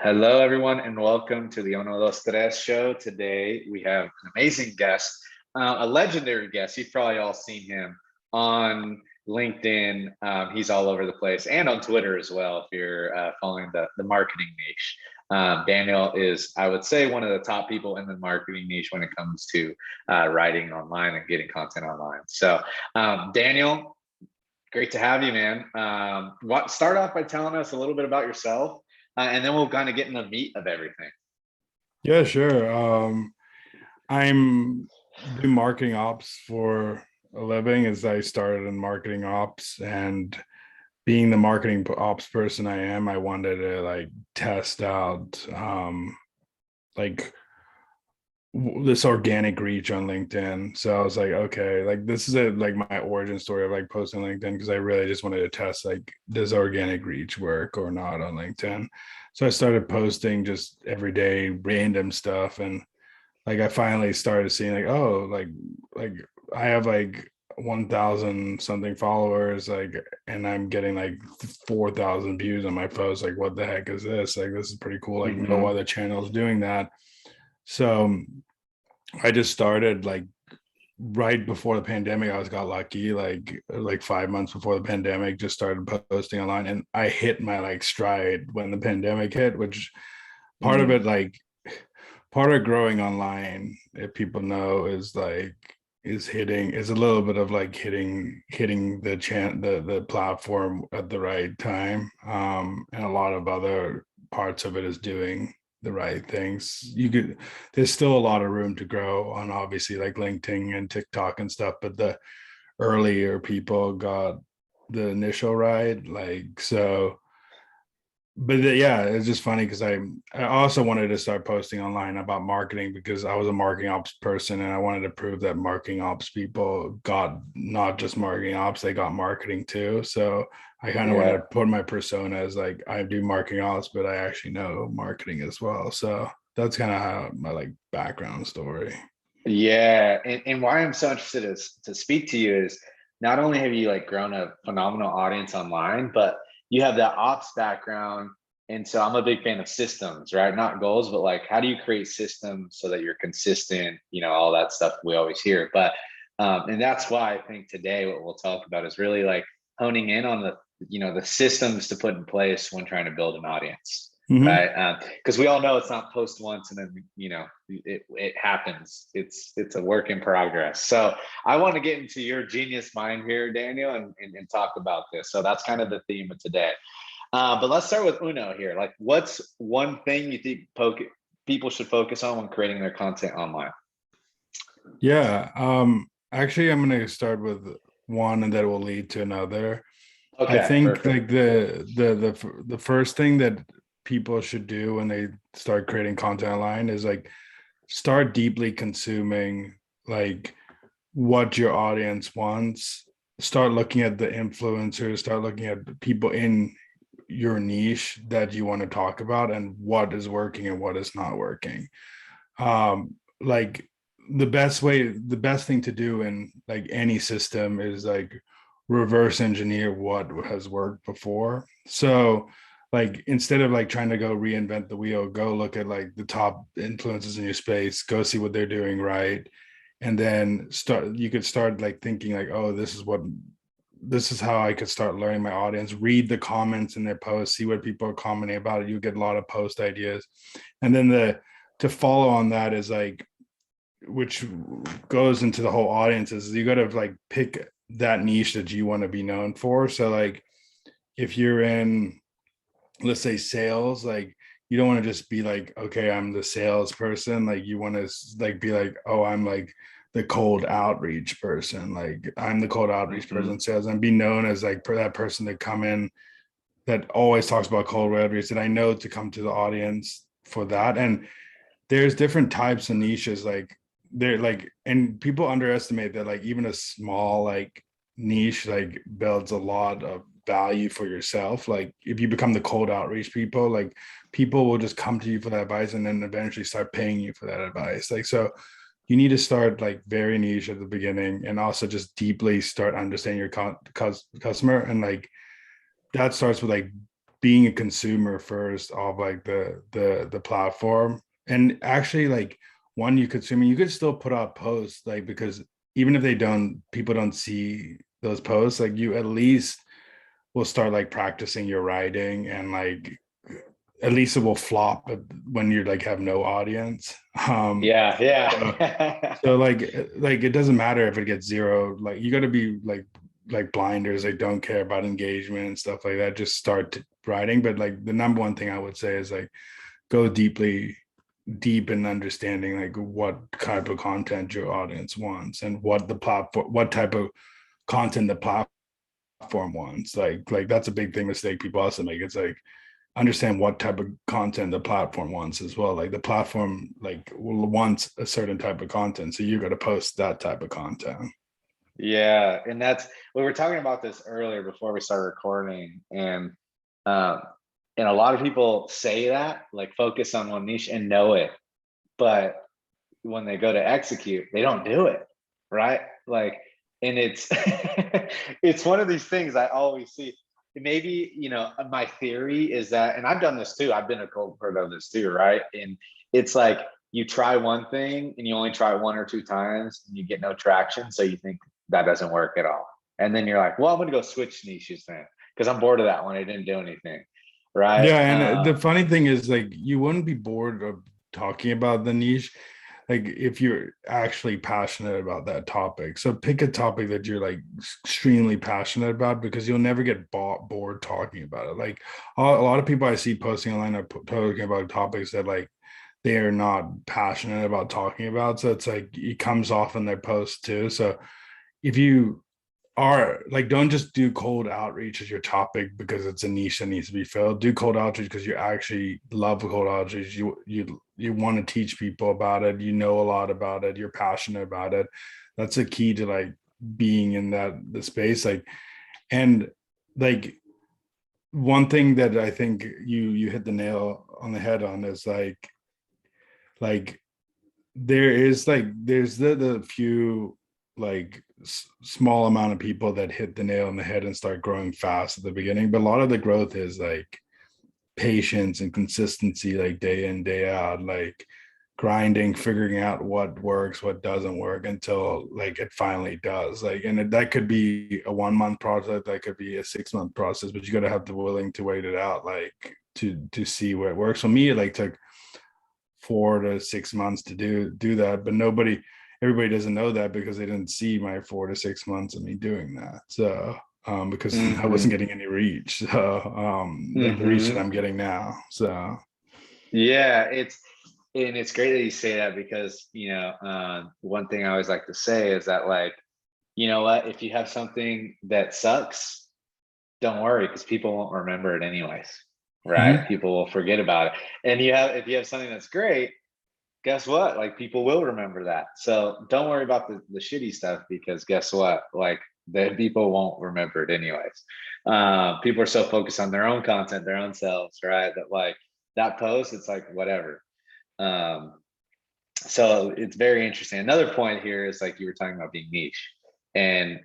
Hello, everyone, and welcome to the Uno Dos Tres show. Today, we have an amazing guest, a legendary guest. You've probably all seen him on LinkedIn. He's all over the place and on Twitter as well, if you're following the marketing niche. Daniel is, I would say, one of the top people in the marketing niche when it comes to writing online and getting content online. So, Daniel, great to have you, man. Start off by telling us a little bit about yourself, and then we'll kind of get in the meat of everything. Yeah, sure. I'm doing marketing ops for a living as I started in marketing ops, and being the marketing ops person I wanted to test out like this organic reach on LinkedIn. So I was like, okay, this is my origin story of posting LinkedIn, because I really just wanted to test does organic reach work or not on LinkedIn. So I started posting just everyday random stuff, and I finally started seeing I have 1,000 something followers, and I'm getting 4,000 views on my post. What the heck is this? This is pretty cool. No other channels doing that. So I just started right before the pandemic. I got lucky, 5 months before the pandemic, just started posting online, and I hit my stride when the pandemic hit, which part of it, part of growing online, if people know, is is a little bit of hitting the platform at the right time, and a lot of other parts of it is doing the right things. There's still a lot of room to grow on, obviously, LinkedIn and TikTok and stuff, but the earlier people got the initial ride, so. But yeah, it's just funny because I also wanted to start posting online about marketing, because I was a marketing ops person, and I wanted to prove that marketing ops people got not just marketing ops, they got marketing too. So I kind of wanted to put my persona as I do marketing ops, but I actually know marketing as well. So that's kind of how my background story. Yeah, and why I'm so interested to speak to you is not only have you grown a phenomenal audience online, but you have that ops background. And so I'm a big fan of systems, right? Not goals, but how do you create systems so that you're consistent, all that stuff we always hear. But and that's why I think today what we'll talk about is really honing in on the systems to put in place when trying to build an audience. Mm-hmm. Right, because we all know it's not post once and then it happens. It's a work in progress. So I want to get into your genius mind here, Daniel, and talk about this. So that's kind of the theme of today. But let's start with Uno here. What's one thing you think people should focus on when creating their content online? Yeah, actually, I'm going to start with one, and that will lead to another. I Okay, think perfect. the first thing that people should do when they start creating content online is start deeply consuming what your audience wants. Start looking at the influencers, start looking at the people in your niche that you want to talk about, and what is working and what is not working. um the best thing to do in any system is reverse engineer what has worked before. So instead of trying to go reinvent the wheel, go look at the top influencers in your space, go see what they're doing right, and then you could start thinking oh, this is how I could start learning my audience. Read the comments in their posts, see what people are commenting about it. You get a lot of post ideas. And then to follow on that is which goes into the whole audience, is you got to pick that niche that you want to be known for. So if you're in, let's say, sales, you don't want to just be okay, I'm the salesperson. You want to be oh, I'm the cold outreach person. I'm the cold outreach person sales, and be known as that person that come in that always talks about cold outreach, that I know to come to the audience for that. And there's different types of niches, they're and people underestimate that even a small niche builds a lot of value for yourself. If you become the cold outreach people, people will just come to you for that advice, and then eventually start paying you for that advice. So you need to start very niche at the beginning, and also just deeply start understanding your customer. And that starts with being a consumer first of like the platform. And actually, like, one, you consuming, you could still put out posts, like, because even if people don't see those posts, like, you at least will start like practicing your writing, and like at least it will flop when you're like have no audience. Yeah, so, yeah. so like it doesn't matter if it gets zero. Like, you got to be like blinders. They don't care about engagement and stuff like that. Just start writing. But like the number one thing I would say is like go deep in understanding like what type of content your audience wants, and what type of content the platform wants. Like that's a big thing mistake people also make. It's like understand what type of content the platform wants as well. Like the platform like wants a certain type of content, so you got to post that type of content. Yeah, and that's we were talking about this earlier before we started recording, um, and a lot of people say that like focus on one niche and know it, but when they go to execute, they don't do it, right? Like, and it's it's one of these things I always see. Maybe, my theory is that, and I've done this too. I've been a culprit of this too, right? And it's like you try one thing and you only try one or two times and you get no traction, so you think that doesn't work at all, and then you're like, well, I'm going to go switch niches then because I'm bored of that one. It didn't do anything, right? Yeah, and the funny thing is, like, you wouldn't be bored of talking about the niche, like, if you're actually passionate about that topic. So pick a topic that you're like extremely passionate about, because you'll never get bored talking about it. Like, a lot of people I see posting online are talking about topics that like they are not passionate about talking about. So it's like it comes off in their posts too. So if you are like, don't just do cold outreach as your topic because it's a niche that needs to be filled. Do cold outreach because you actually love cold outreach. You want to teach people about it. You know a lot about it. You're passionate about it. That's a key to like being in the space. Like, and like one thing that I think you hit the nail on the head on is like there's the few like small amount of people that hit the nail on the head and start growing fast at the beginning, but a lot of the growth is like patience and consistency, like day in day out, like grinding, figuring out what works, what doesn't work, until like it finally does. Like, and that could be a 1 month process, that could be a 6 month process, but you got to have the willing to wait it out, like to see where it works. For me, it like took 4 to 6 months to do that, but everybody doesn't know that because they didn't see my 4 to 6 months of me doing that. So because I wasn't Mhm, getting any reach, so like the reach that mhm. I'm getting now. So Yeah, it's great that you say that because one thing I always like to say is that, like, you know what, if you have something that sucks, don't worry because people won't remember it anyways, right? mhm. People will forget about it. And if you have something that's great, guess what? Like, people will remember that. So don't worry about the shitty stuff because guess what? Like, the people won't remember it anyways. People are so focused on their own content, their own selves, right? That like that post, it's like whatever. Um, so it's very interesting. Another point here is like you were talking about being niche, and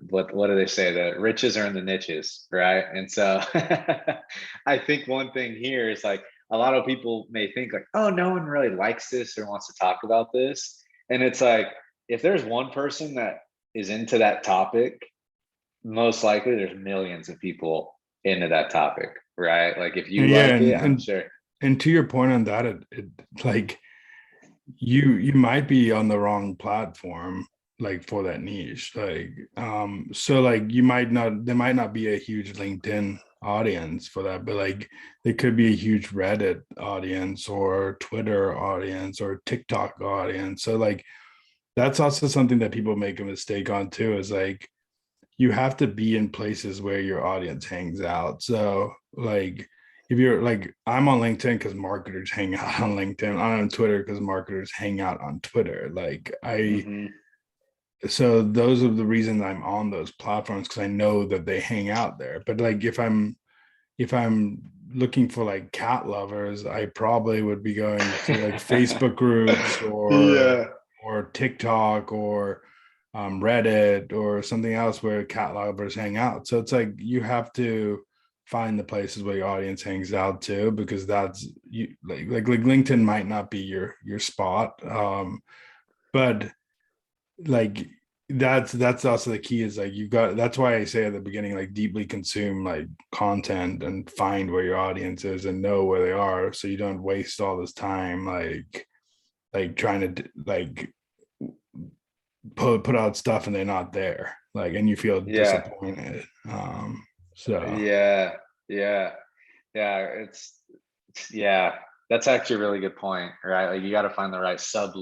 what do they say? The riches are in the niches, right? And so I think one thing here is like a lot of people may think like, oh, no one really likes this or wants to talk about this, and it's like if there's one person that is into that topic, most likely there's millions of people into that topic, right? Like if you And yeah, like it, and I'm sure. and to your point on that, it like you might be on the wrong platform, like, for that niche, like, so like there might not be a huge LinkedIn audience for that, but like there could be a huge Reddit audience or Twitter audience or TikTok audience. So like that's also something that people make a mistake on too, is like you have to be in places where your audience hangs out. So like if you're like, I'm on LinkedIn because marketers hang out on LinkedIn. I'm on Twitter because marketers hang out on Twitter. Like Mhm. so those are the reasons I'm on those platforms, because I know that they hang out there. But like if I'm looking for like cat lovers, I probably would be going to like Facebook groups Yeah. or TikTok or Reddit or something else where cat lovers hang out. So it's like you have to find the places where your audience hangs out too, because that's you like LinkedIn might not be your spot. But like that's also the key is like you got that's why I say at the beginning, like deeply consume like content and find where your audience is and know where they are, so you don't waste all this time like trying to like put out stuff and they're not there, like, and you feel Yeah. disappointed. So Yeah. Yeah. Yeah. Yeah, that's actually a really good point, right? Like you got to find the right sub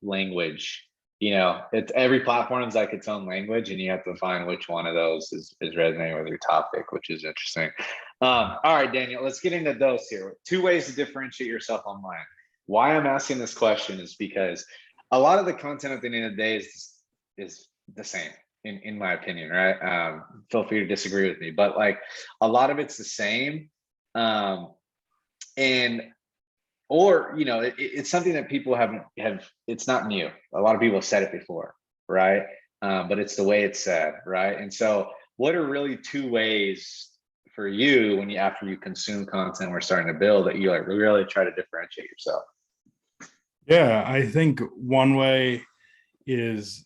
language. It's every platform is like its own language, and you have to find which one of those is resonating with your topic, which is interesting. All right, Daniel, let's get into those here. 2 ways to differentiate yourself online. Why I'm asking this question is because a lot of the content at the end of the day is the same, in my opinion, right? Feel free to disagree with me, but like a lot of it's the same. And or it's something that people have it's not new. A lot of people have said it before, right? But it's the way it's said, right? And so what are really 2 ways for you when after you consume content we're starting to build that you like really try to differentiate yourself? yeah, I think one way is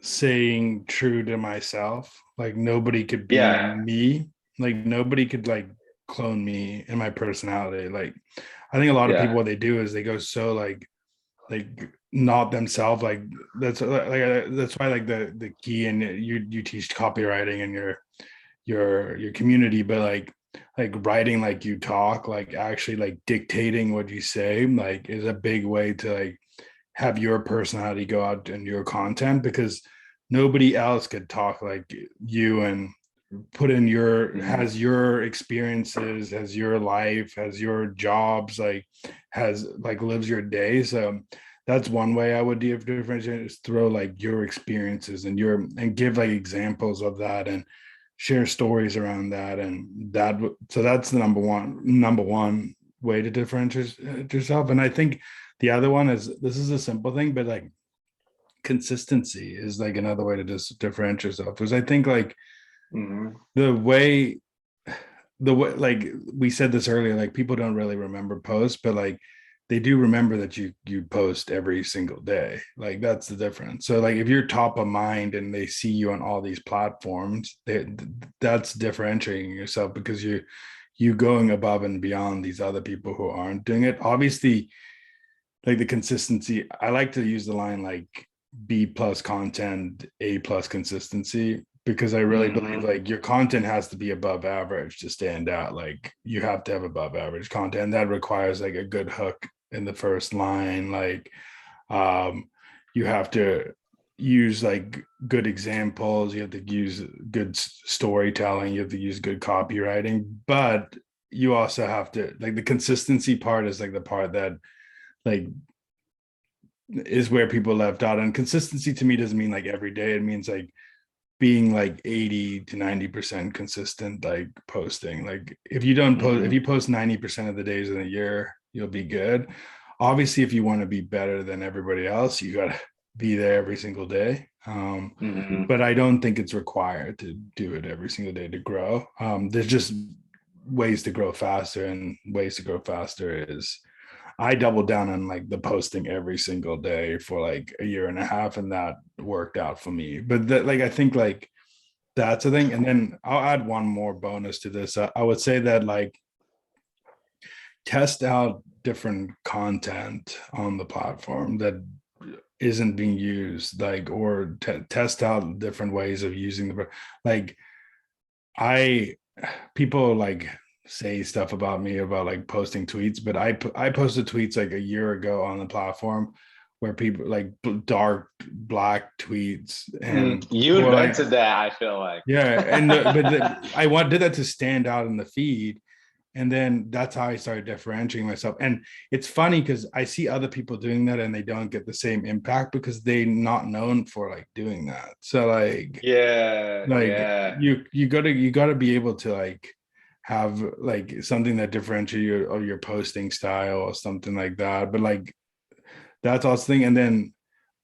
saying true to myself. Like nobody could be Yeah. me. Like nobody could like clone me and my personality. Like I think a lot of people Yeah. what they do is they go so like not themselves. Like that's why like the key, and you teach copywriting in your community, but like writing like you talk, like actually like dictating what you say, like is a big way to like have your personality go out in your content, because nobody else could talk like you and put in Mhm. has your experiences, has your life, has your jobs, like has like lives your day. So that's one way I would differentiate, is throw like your experiences and give like examples of that and share stories around that. And so that's the number one way to differentiate yourself. And I think the other one is, this is a simple thing, but like consistency is like another way to just differentiate yourself, because I think like Mhm. the way like we said this earlier, like people don't really remember posts, but like they do remember that you post every single day. Like that's the difference. So like if you're top of mind and they see you on all these platforms, that's differentiating yourself, because you going above and beyond these other people who aren't doing it. Obviously, like the consistency, I like to use the line like B plus content, A plus consistency, because I really believe Mhm. like your content has to be above average to stand out. Like you have to have above average content that requires like a good hook in the first line. Like you have to use like good examples, you have to use good storytelling, you have to use good copywriting, but you also have to like the consistency part is like the part that like is where people left out. And consistency to me doesn't mean like every day. It means like being like 80 to 90% consistent, like posting. Like if you don't post, if Mhm. you post 90% of the days in a year, you'll be good. Obviously, if you want to be better than everybody else, you got to be there every single day. Mhm. But I don't think it's required to do it every single day to grow. There's just ways to grow faster, and ways to grow faster is I doubled down on like the posting every single day for like a year and a half, and that worked out for me. But that, like, I think like that's a thing. And then I'll add one more bonus to this. I would say that like test out different content on the platform that isn't being used, like, or test out different ways of using like I people like say stuff about me about like posting tweets, but I posted tweets like a year ago on the platform where people like dark black tweets, and You or like invented that, I feel like. yeah, I did that to stand out in the feed, and then that's how I started differentiating myself. And it's funny because I see other people doing that and they don't get the same impact because they're not known for like doing that. So Yeah, like yeah. you gotta be able to like have like something that differentiates your or your posting style or something like that. But like that's also thing. And then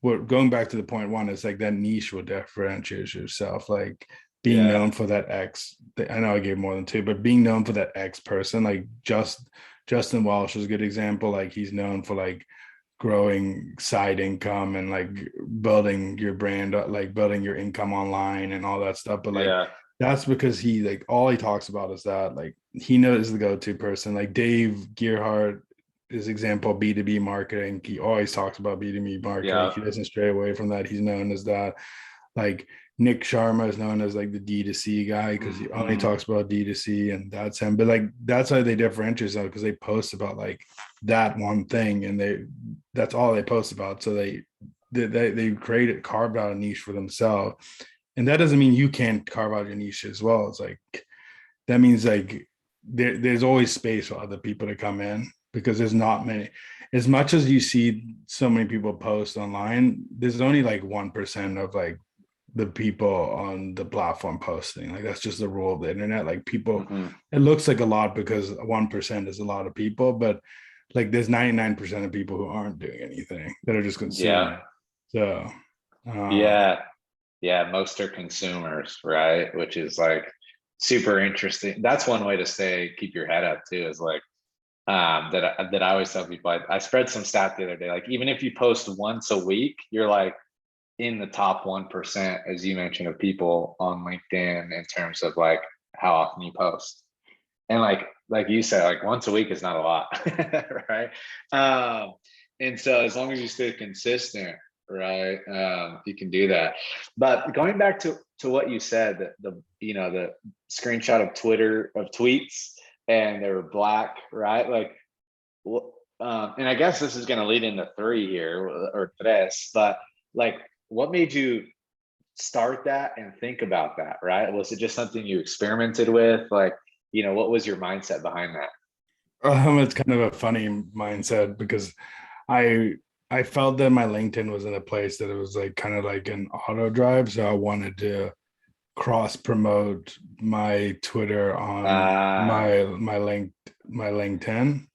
what going back to the point one is like that niche will differentiate yourself. Like being known for that X. I know I gave more than two, but being known for that X person, like Justin Walsh is a good example. Like he's known for like growing side income and like building your brand, like building your income online and all that stuff. But like Yeah. that's because he like all he talks about is that like he knows the go-to person. Like Dave Gearhart is example B2B marketing. He always talks about B2B marketing. Yeah. He doesn't stray away from that. He's known as that. Like Nick Sharma is known as like the D2C guy because he only Mhm. talks about D2C and that's him. But like that's how they differentiate themselves because they post about like that one thing and that's all they post about. So they created carved out a niche for themselves. And that doesn't mean you can't carve out your niche as well. It's like that means like there's always space for other people to come in because there's not many. As much as you see so many people post online, there's only like 1% of like the people on the platform posting. Like that's just the rule of the internet. Like people, Mhm. it looks like a lot because 1% is a lot of people, but like there's 99% of people who aren't doing anything that are just Yeah. consuming. So Yeah. Yeah. Most are consumers, right? Which is like super interesting. That's one way to keep your head up too, is like, that I always tell people. I spread some stat the other day. Like even if you post once a week, you're like in the top 1%, as you mentioned, of people on LinkedIn in terms of like how often you post. And like you said, like once a week is not a lot, right? Um, and so as long as you stay consistent, right, you can do that. But going back to what you said, the screenshot of Twitter of tweets and they were black, right? Like, and I guess this is going to lead into three here or tres, but like, what made you start that and think about that, right? Was it just something you experimented with? Like, what was your mindset behind that? it's kind of a funny mindset because I I felt that my LinkedIn was in a place that it was like kind of like an auto drive. So I wanted to cross promote my Twitter on Uh, my LinkedIn.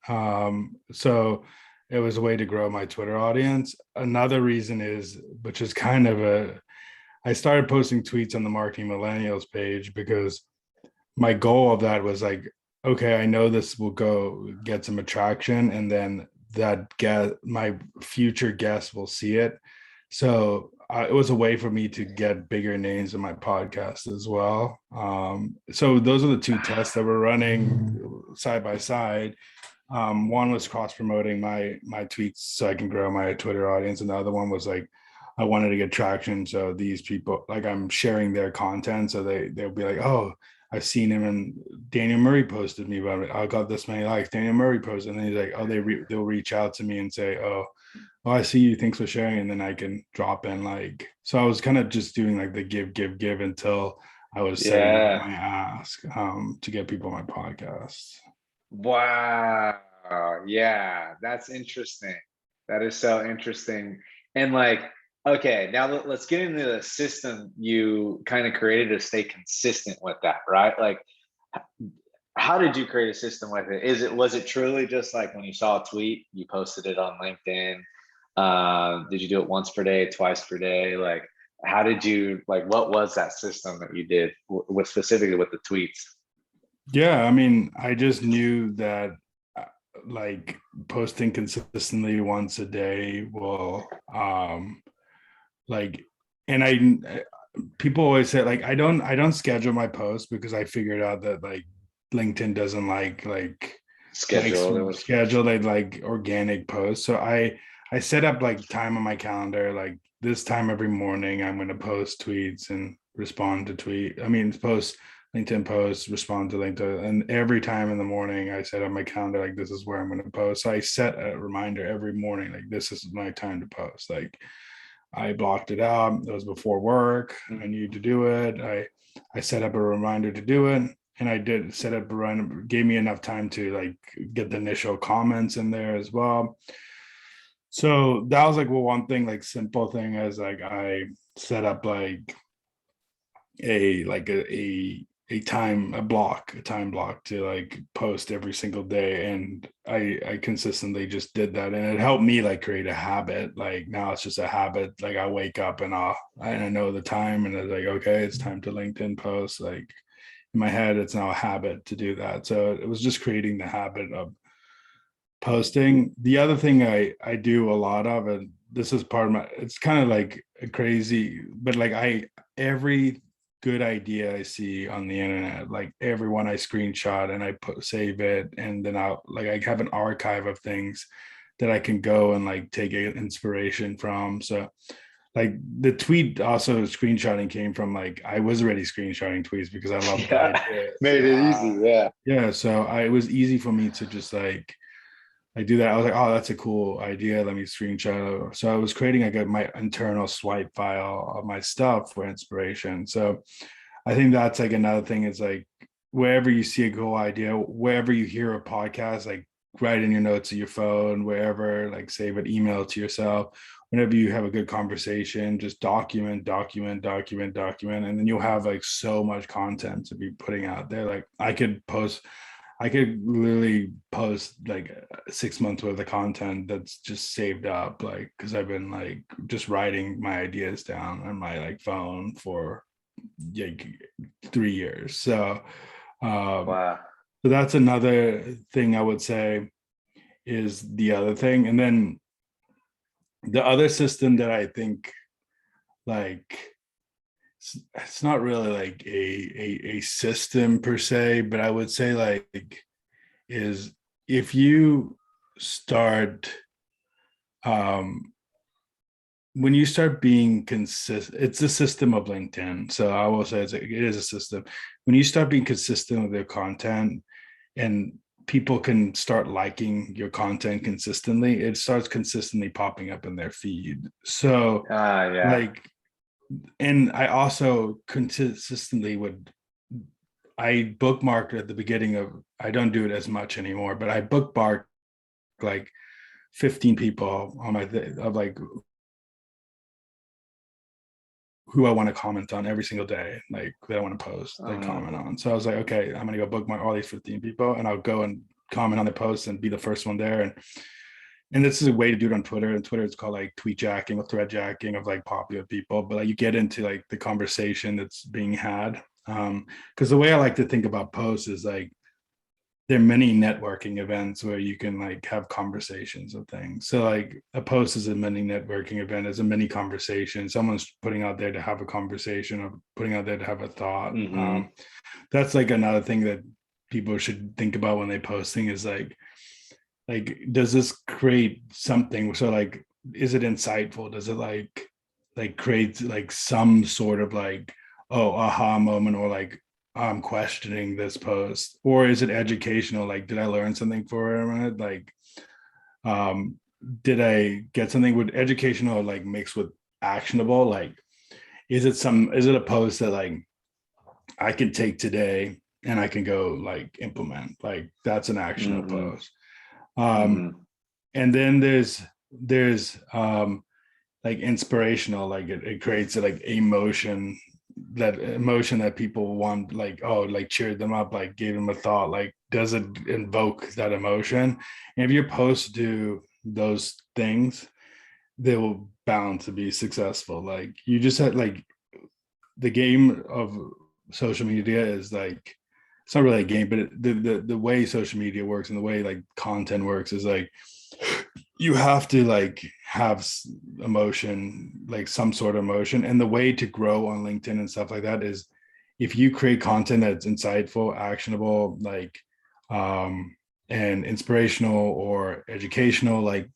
So it was a way to grow my Twitter audience. Another reason is, which is kind of I started posting tweets on the Marketing Millennials page because my goal of that was like, okay, I know this will go get some attraction, and then my future guests will see it. So it was a way for me to get bigger names in my podcast as well. So those are the two tests that we're running side by side. One was cross promoting my tweets so I can grow my Twitter audience, and the other one was like I wanted to get traction. So these people, like I'm sharing their content, so they'll be like, oh, I've seen him, and Daniel Murray posted me about it. I got this many likes. Daniel Murray posted, and then he's like, oh, they'll reach out to me and say, oh, I see you. Thanks for sharing, and then I can drop in like. So I was kind of just doing like the give until I was setting up yeah. my ask to get people on my podcast. Wow. Yeah, that's interesting. That is so interesting. And like, okay, now let's get into the system you kind of created to stay consistent with that, right? Like, how did you create a system with it? Was it truly just like when you saw a tweet, you posted it on LinkedIn? Did you do it once per day, twice per day? Like, how did you like? What was that system that you did with specifically with the tweets? Yeah, I mean, I just knew that uh, like posting consistently once a day will like and people always say like I don't schedule my posts because I figured out that like LinkedIn doesn't like Schedule it was. schedule they like organic posts. So I set up like time on my calendar, like this time every morning I'm going to post tweets and respond to post LinkedIn posts, respond to LinkedIn, and every time in the morning I set up my calendar like this is where I'm going to post. So I set a reminder every morning like this is my time to post. Like I blocked it out. It was before work. I needed to do it. I set up a reminder to do it, and I did set up a reminder. Gave me enough time to like get the initial comments in there as well. So that was like one thing, like simple thing as like I set up like a a time block to like post every single day, and I consistently just did that, and it helped me like create a habit. Like now it's just a habit. Like I wake up and I know the time, and it's like, okay, it's time to LinkedIn post. Like in my head, it's now a habit to do that. So it was just creating the habit of posting. The other thing I do a lot of, and this is part of my, it's kind of like a crazy, but like every good idea I see on the internet, like everyone I screenshot and I save it, and then I have an archive of things that I can go and like take inspiration from. So like the tweet also screenshotting came from, like I was already screenshotting tweets because I love the Yeah, ideas. made it easy. Yeah. Yeah, so it was easy for me to just like I do that. I was like, oh, that's a cool idea. Let me screenshot it. So I was creating like my internal swipe file of my stuff for inspiration. So I think that's like another thing is like wherever you see a cool idea, wherever you hear a podcast, like write in your notes of your phone, wherever, like save an email to yourself. Whenever you have a good conversation, just document. And then you'll have like so much content to be putting out there. Like I could literally post like 6 months worth of content that's just saved up, like because I've been like just writing my ideas down on my like phone for like 3 years. Wow. So that's another thing I would say is the other thing. And then the other system that I think like it's not really like a system per se, but I would say like is if you start um when you start being consistent, it's a system of LinkedIn. So I will say it is a system. When you start being consistent with your content and people can start liking your content consistently, it starts consistently popping up in their feed. So Yeah. like, and I also consistently would, I bookmarked at the beginning of, I don't do it as much anymore, but I bookmarked like 15 people on my of like who I want to comment on every single day, like that I want to post, like comment on. So I was like, okay, I'm gonna go bookmark all these 15 people, and I'll go and comment on the post and be the first one there. And this is a way to do it on Twitter. And Twitter, it's called like tweetjacking or threadjacking of like popular people. But like you get into like the conversation that's being had. Because the way I like to think about posts is like there are many networking events where you can like have conversations of things. So like a post is a mini networking event, is a mini conversation. Someone's putting out there to have a conversation or putting out there to have a thought. Mm-hmm. That's like another thing that people should think about when they posting is like does this create something? So like is it insightful? Does it like create like some sort of like oh aha moment, or like I'm questioning this post, or is it educational? Like, did I learn something from it? Like, um, did I get something with educational, like mixed with actionable? Like, is it a post that like I can take today and I can go like implement? Like, that's an actionable Mm-hmm. post. Um, Mm-hmm. and then there's like inspirational, like it creates a, like emotion, that emotion that people want, like oh like cheered them up, like gave them a thought, like does it invoke that emotion? And if your posts do those things, they will bound to be successful. Like you just had like the game of social media is like it's not really a game, but the way social media works and the way like content works is like you have to like have emotion, like some sort of emotion. And the way to grow on LinkedIn and stuff like that is if you create content that's insightful, actionable, like and inspirational or educational, like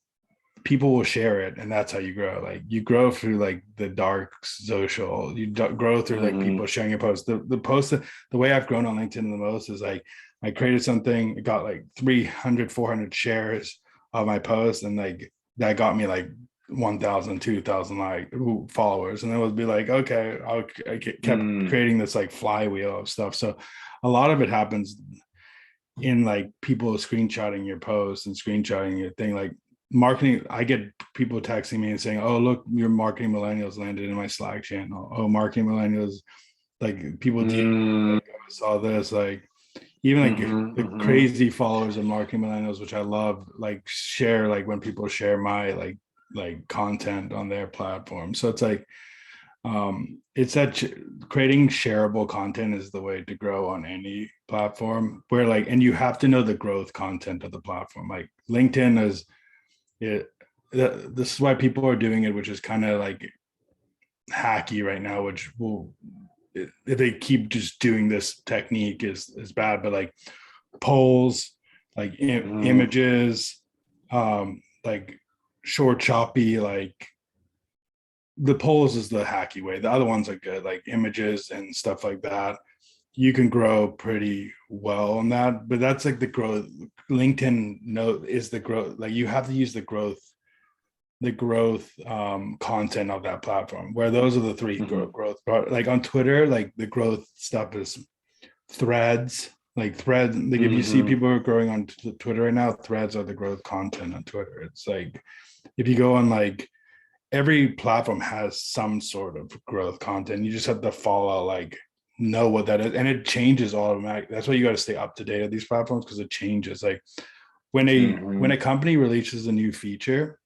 people will share it, and that's how you grow. Like you grow through like the dark social, you grow through like Mm-hmm. people sharing your posts. The post, the way I've grown on LinkedIn the most is like I created something, it got like 300 400 shares of my post, and like that got me like 1,000 2,000 like followers, and it would be like okay, I kept Mm. creating this like flywheel of stuff. So a lot of it happens in like people screenshotting your posts and screenshotting your thing. Like marketing, I get people texting me and saying, oh look, your marketing millennials landed in my Slack channel. Oh, marketing millennials, like people DM Mm. saw this, like even like Mhm, the mhm. crazy followers of marketing millennials, which I love, like share like when people share my like content on their platform. So it's like it's that creating shareable content is the way to grow on any platform, where like, and you have to know the growth content of the platform. Like LinkedIn is it, this is why people are doing it, which is kind of like hacky right now, which will, if they keep just doing this technique is bad. But like polls, like Mm, images, like short choppy, like the polls is the hacky way. The other ones are good, like images and stuff like that. You can grow pretty well on that, but that's like the growth. LinkedIn note is the growth. Like you have to use the growth content of that platform, where those are the three mhm, growth. Like on Twitter, like the growth stuff is threads, like threads. Like if you see mhm, people are growing on Twitter right now, threads are the growth content on Twitter. It's like if you go on, like every platform has some sort of growth content. You just have to follow, like know what that is, and it changes automatically. That's why you got to stay up to date on these platforms, because it changes. Like when a mhm. company releases a new feature,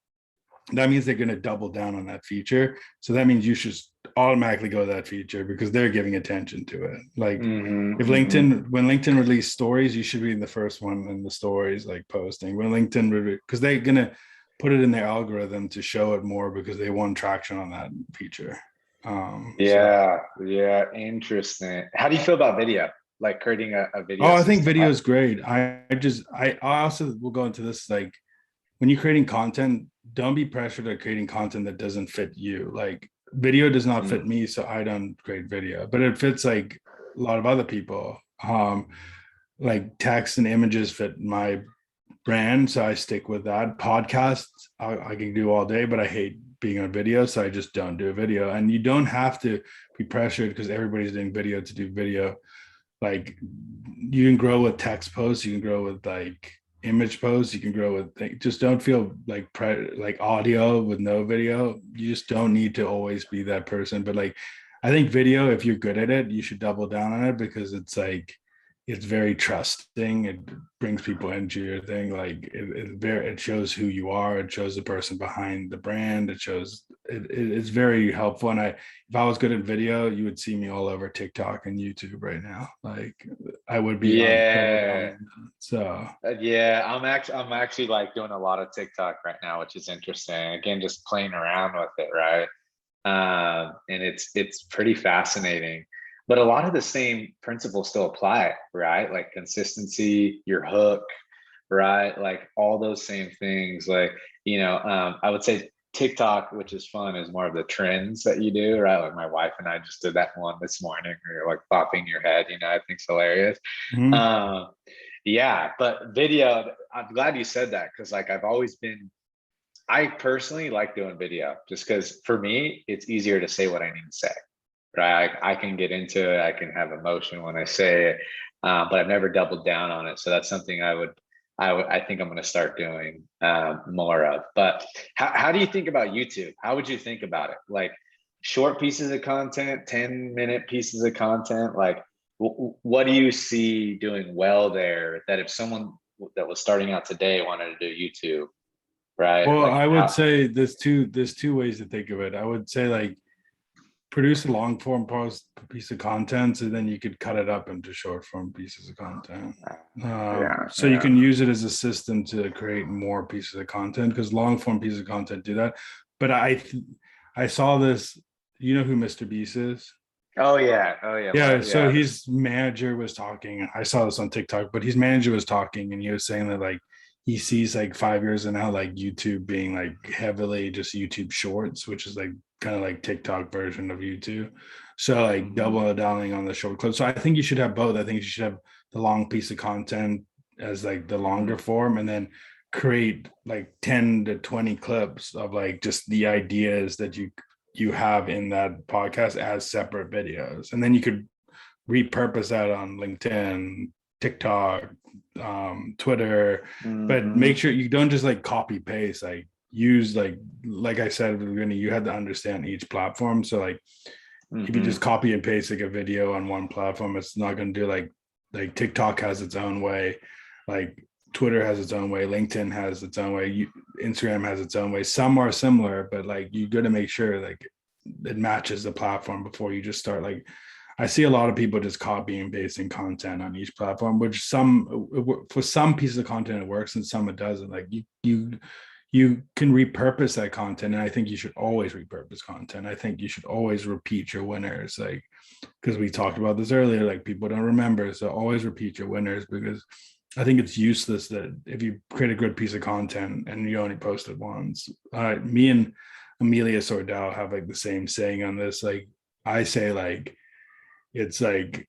that means they're going to double down on that feature. So that means you should automatically go to that feature because they're giving attention to it. Like Mhm, if mhm. when LinkedIn released stories, you should be in the first one in the stories, like posting. When LinkedIn, because they're going to put it in their algorithm to show it more because they want traction on that feature. So, Yeah, yeah, interesting. How do you feel about video? Like creating a video oh, I think system? video is great. I also will go into this, like when you're creating content, don't be pressured at creating content that doesn't fit you. Like video does not fit Mm, me, so I don't create video, but it fits like a lot of other people. Like text and images fit my brand, so I stick with that. Podcasts, I can do all day, but I hate being on video, so I just don't do a video. And you don't have to be pressured because everybody's doing video to do video. Like you can grow with text posts, you can grow with like image posts, you can grow with, just don't feel like like audio with no video. You just don't need to always be that person. But like I think video, if you're good at it, you should double down on it, because it's like it's very trusting. It brings people into your thing. Like it shows who you are. It shows the person behind the brand. It shows it's very helpful. And if I was good at video, you would see me all over TikTok and YouTube right now. Like I would be on double down yeah, on that. So yeah. I'm actually like doing a lot of TikTok right now, which is interesting. Again, just playing around with it, right? And it's pretty fascinating. But a lot of the same principles still apply, right? Like consistency, your hook, right? Like all those same things. Like, I would say TikTok, which is fun, is more of the trends that you do, right? Like my wife and I just did that one this morning, where you're like popping your head, I think it's hilarious. mhm. Um, yeah, but video, I'm glad you said that, because like I personally like doing video just because for me, it's easier to say what I need to say, right? I can get into it. I can have emotion when I say it, but I've never doubled down on it. So that's something I think I'm going to start doing more of. But how do you think about YouTube? How would you think about it? Like short pieces of content, 10-minute pieces of content, like what do you see doing well there, that if someone that was starting out today wanted to do YouTube, right? Well, Like I would how, say there's two ways to think of it. I would say like produce a long form post piece of content, and then you could cut it up into short form pieces of content. yeah, So you yeah. can use it as a system to create more pieces of content, because long form pieces of content do that. But I saw this. You know who Mr. Beast is? Oh yeah, oh yeah, Yeah. So yeah. his manager was talking. I saw this on TikTok, but his manager was talking, and he was saying that like he sees like 5 years in now, like YouTube being like heavily just YouTube Shorts, which is like kind of like TikTok version of YouTube. So like Mhm. double downing on the short clips. So I think you should have both. I think you should have the long piece of content as like the longer Mhm. form, and then create like 10 to 20 clips of like just the ideas that you have in that podcast as separate videos, and then you could repurpose that on LinkedIn, TikTok, Twitter. But make Mhm. sure you don't just like copy paste. Like use like I said at the beginning, you had to understand each platform. So like if you just Mhm. copy and paste like a video on one platform, it's not going to do like TikTok has its own way, like Twitter has its own way, LinkedIn has its own way, Instagram has its own way. Some are similar, but like you got to make sure like it matches the platform before you just start. Like I see a lot of people just copying and pasting content on each platform, which for some pieces of content it works and some it doesn't. Like you can repurpose that content, and I think you should always repurpose content. I think you should always repeat your winners, like because we talked about this earlier, like people don't remember, so always repeat your winners, because I think it's useless that if you create a good piece of content and you only post it once. Me and Amelia Sordell have like the same saying on this. Like I say, like it's like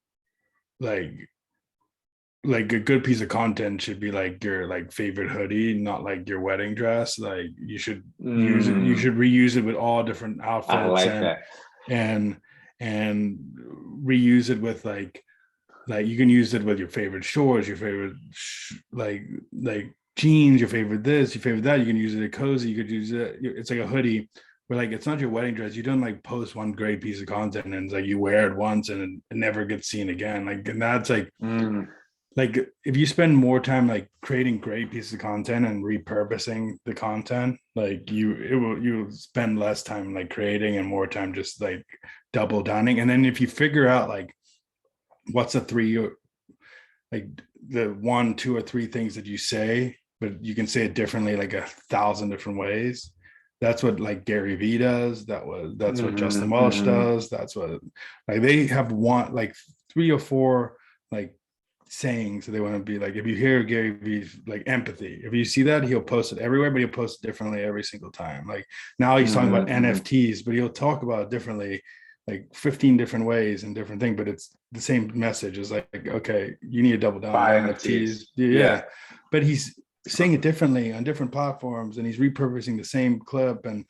like a good piece of content should be like your like favorite hoodie, not like your wedding dress. Like you should use it, you Mm, should reuse it with all different I outfits, like that. and and reuse it with like you can use it with your favorite shorts, your favorite like jeans, your favorite this, your favorite that. You can use it at cozy. You could use it. It's like a hoodie, where like it's not your wedding dress. You don't like post one great piece of content and it's like you wear it once and it never gets seen again. Like, and that's Mm, like if you spend more time like creating great pieces of content and repurposing the content, like you'll spend less time like creating and more time just like double downing. And then if you figure out like what's the three, like the one, two, or three things that you say, but you can say it differently, like 1,000 different ways. That's what like Gary Vee does. That's what Justin mhm, Welch mhm. does. That's what like they have one like three or four like sayings that they want to be like. If you hear Gary Vee's like empathy, if you see that, he'll post it everywhere, but he'll post it differently every single time. Like now he's talking Mhm, about mhm. NFTs, but he'll talk about it differently, like 15 different ways and different thing, but it's the same message. Is like, okay, you need to double down on Buy NFTs. NFTs. Yeah. Yeah. But he's saying it differently on different platforms, and he's repurposing the same clip, and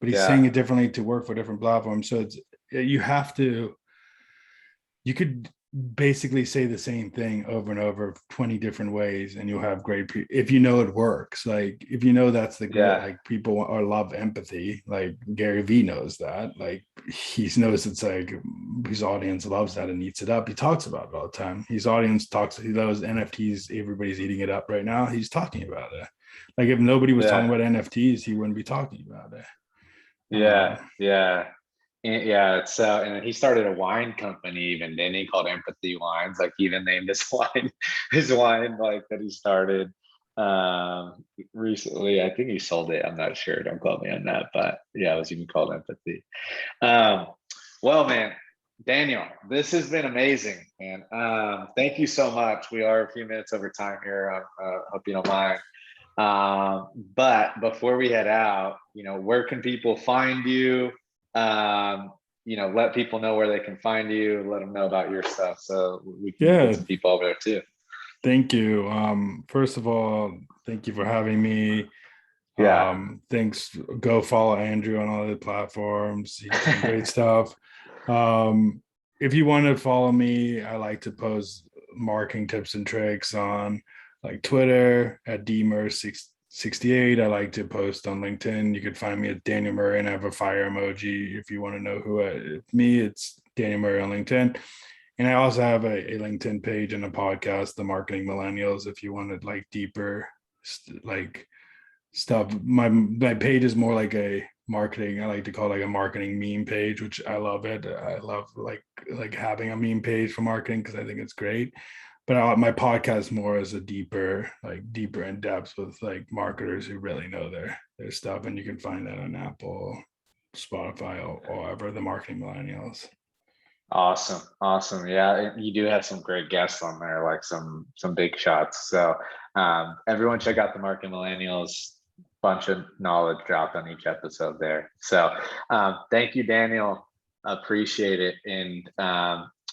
but he's saying Yeah. it differently to work for different platforms. So it's you have to, you could basically say the same thing over and over 20 different ways and you'll have great if you know it works. Like if you know that's the great, Yeah. like people are love empathy, like Gary Vee knows that, like he knows it's like his audience loves that and eats it up. He talks about it all the time. His audience talks, he loves NFTs, everybody's eating it up right now, he's talking about it. Like if nobody was talking Yeah. about NFTs he wouldn't be talking about it. Yeah. Yeah. Yeah, it's and he started a wine company even then he called Empathy Wines. Like he even named his wine, his wine like that he started recently. I think he sold it. I'm not sure. Don't quote me on that, but yeah, it was even called Empathy. Um, well, man, Daniel, this has been amazing, man. Thank you so much. We are a few minutes over time here. Hope you don't mind. But before we head out, where can people find you? Let people know where they can find you, let them know about your stuff so we can get Yeah, some people over there too. thank you. First of all, thank you for having me. Yeah. Thanks. Go follow Andrew on all the platforms. He's doing great stuff. Um, if you want to follow me, I like to post marketing tips and tricks on like Twitter at dmer68. I like to post on LinkedIn. You could find me at Daniel Murray, and I have a fire emoji. If you want to know it's me, it's Daniel Murray on LinkedIn. And I also have a LinkedIn page and a podcast, The Marketing Millennials. If you wanted like deeper, like stuff. My page is more like a marketing. I like to call it like a marketing meme page, which I love it. I love like having a meme page for marketing because I think it's great. But my podcast more is a deeper in depth with like marketers who really know their stuff, and you can find that on Apple, Spotify, or ever the Marketing Millennials. Awesome. Awesome. Yeah, you do have some great guests on there, like some big shots. So everyone check out the Market Millennials. Bunch of knowledge dropped on each episode there. So thank you, Daniel. Appreciate it. And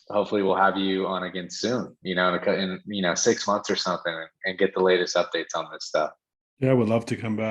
hopefully we'll have you on again soon, in 6 months or something, and get the latest updates on this stuff. Yeah, I would love to come back.